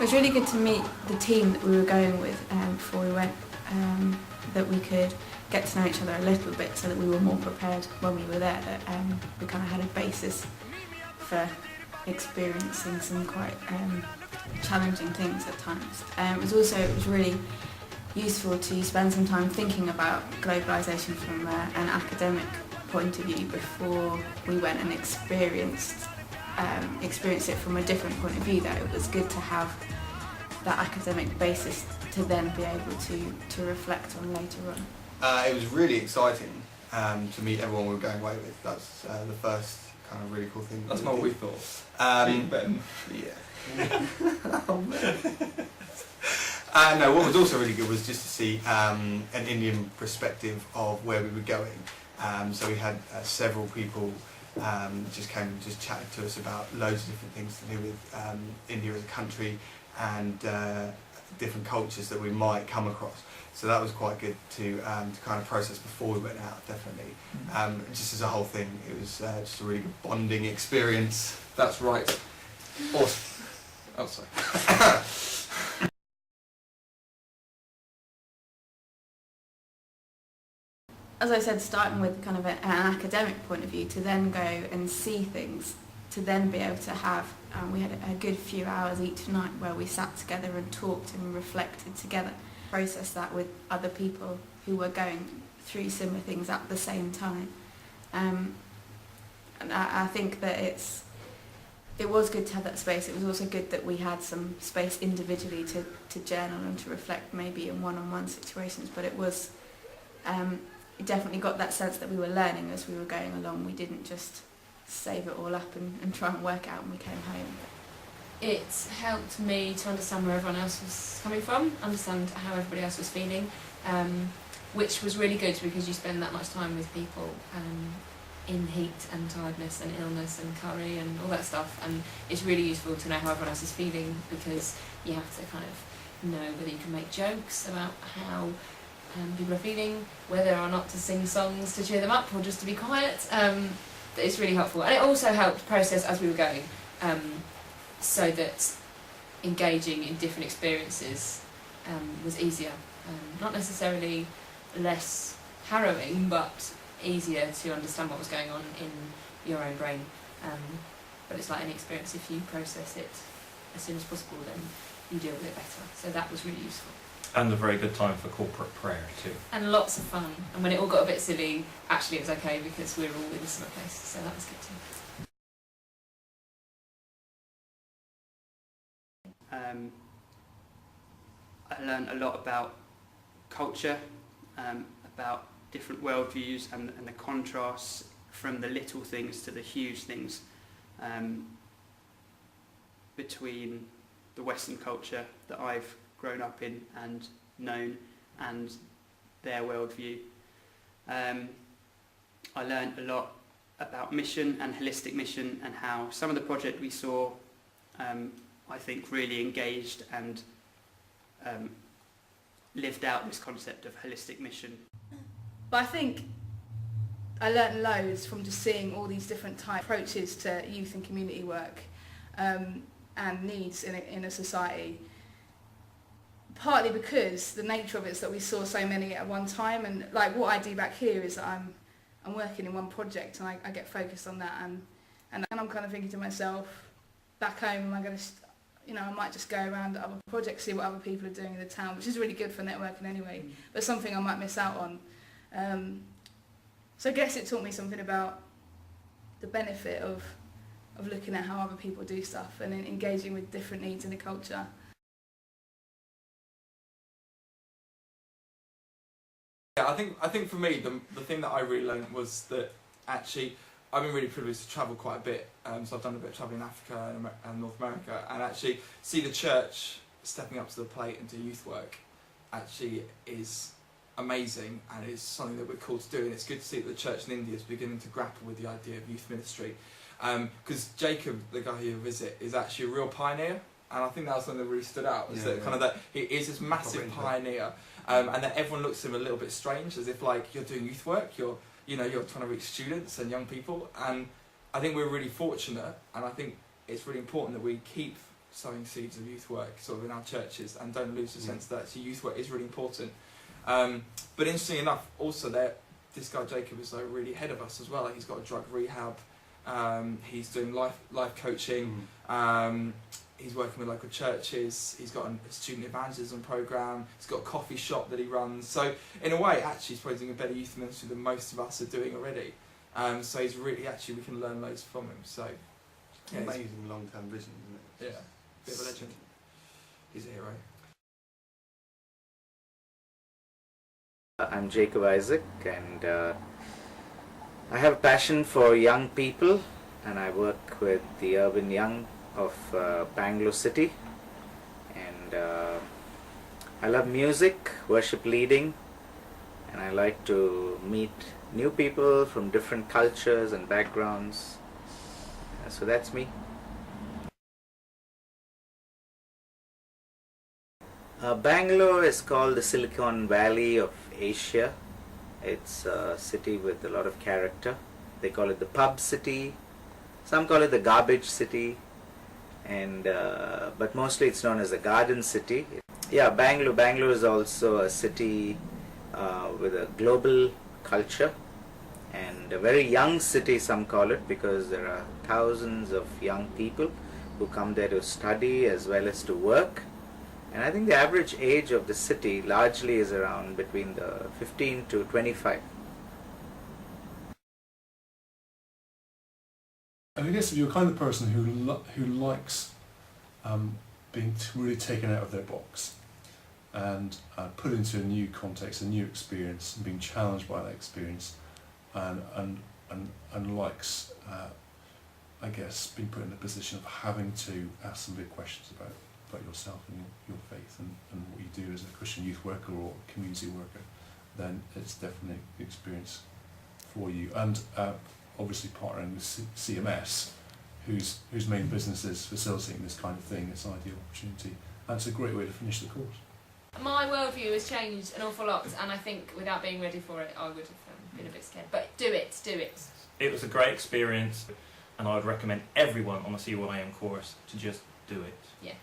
was really good to meet the team that we were going with before we went, that we could get to know each other a little bit so that we were more prepared when we were there, that we kind of had a basis for experiencing some quite challenging things at times. It was really useful to spend some time thinking about globalisation from an academic point of view before we went and experienced it from a different point of view. That it was good to have that academic basis to then be able to reflect on later on. It was really exciting to meet everyone we were going away with. That's the first kind of really cool thing. That's not what we thought. Ben. Yeah. Oh, no, what was also really good was just to see an Indian perspective of where we were going. So we had several people just came and just chatted to us about loads of different things to do with India as a country and different cultures that we might come across. So that was quite good to kind of process before we went out, definitely. Just as a whole thing, it was just a really good bonding experience. That's right. Awesome. Oh, sorry. As I said, starting with kind of an academic point of view, to then go and see things, to then be able to have, we had a good few hours each night where we sat together and talked and reflected together, process that with other people who were going through similar things at the same time. And I think that it was good to have that space. It was also good that we had some space individually to journal and to reflect, maybe in one-on-one situations, but it was it definitely got that sense that we were learning as we were going along. We didn't just save it all up and try and work it out when we came home. It helped me to understand where everyone else was coming from, understand how everybody else was feeling, which was really good because you spend that much time with people in heat and tiredness and illness and curry and all that stuff, and it's really useful to know how everyone else is feeling because you have to kind of know whether you can make jokes about how people are feeling, whether or not to sing songs to cheer them up or just to be quiet. It's really helpful, and it also helped process as we were going, so that engaging in different experiences was easier. Not necessarily less harrowing, but easier to understand what was going on in your own brain. But it's like any experience, if you process it as soon as possible, then you deal with it better. So that was really useful. And a very good time for corporate prayer too. And lots of fun. And when it all got a bit silly, actually it was okay because we were all in the summer place, so that was good too. I learned a lot about culture, about different worldviews and the contrasts from the little things to the huge things between the Western culture that I've grown up in and known and their worldview. I learned a lot about mission and holistic mission and how some of the project we saw I think really engaged and lived out this concept of holistic mission. But I think I learnt loads from just seeing all these different type approaches to youth and community work and needs in a society. Partly because the nature of it is that we saw so many at one time, and like what I do back here is that I'm working in one project and I get focused on that, and I'm kind of thinking to myself, back home, am I going to, I might just go around other projects, see what other people are doing in the town, which is really good for networking anyway, but something I might miss out on. So I guess it taught me something about the benefit of looking at how other people do stuff and engaging with different needs in the culture. Yeah, I think for me the thing that I really learned was that actually I've been really privileged to travel quite a bit, so I've done a bit of travelling in Africa and North America, and actually see the church stepping up to the plate and do youth work actually is amazing, and it's something that we're called to do, and it's good to see that the church in India is beginning to grapple with the idea of youth ministry, because Jacob, the guy who you visit, is actually a real pioneer, and I think that was something that really stood out, is that kind of that he is this massive pioneer, and that everyone looks at him a little bit strange, as if like you're doing youth work, you're trying to reach students and young people, and I think we're really fortunate, and I think it's really important that we keep sowing seeds of youth work sort of in our churches, and don't lose the sense that actually youth work is really important. But interestingly enough, also this guy Jacob is like really ahead of us as well. Like, he's got a drug rehab. He's doing life coaching. He's working with local churches. He's got a student evangelism program. He's got a coffee shop that he runs. So in a way, actually, he's probably doing a better youth ministry than most of us are doing already. So he's really, actually, we can learn loads from him. So yeah, Amazing long-term vision, isn't it? yeah, bit of a legend. He's a hero. I'm Jacob Isaac, and I have a passion for young people, and I work with the Urban Young of Bangalore City, and I love music, worship leading, and I like to meet new people from different cultures and backgrounds. So that's me. Bangalore is called the Silicon Valley of Asia. It's a city with a lot of character. They call it the pub city. Some call it the garbage city, and but mostly it's known as the garden city. Yeah, Bangalore is also a city with a global culture, and a very young city, some call it, because there are thousands of young people who come there to study as well as to work. And I think the average age of the city largely is around between the 15 to 25. And I guess if you're the kind of person who likes being really taken out of their box and put into a new context, a new experience, and being challenged by that experience, and likes, I guess, being put in the position of having to ask some big questions about yourself and your faith and what you do as a Christian youth worker or community worker, then it's definitely the experience for you. And obviously partnering with CMS, whose main business is facilitating this kind of thing, this ideal opportunity. And it's a great way to finish the course. My worldview has changed an awful lot, and I think without being ready for it, I would have been a bit scared. But do it. It was a great experience, and I would recommend everyone on the CYM course to just do it. Yeah.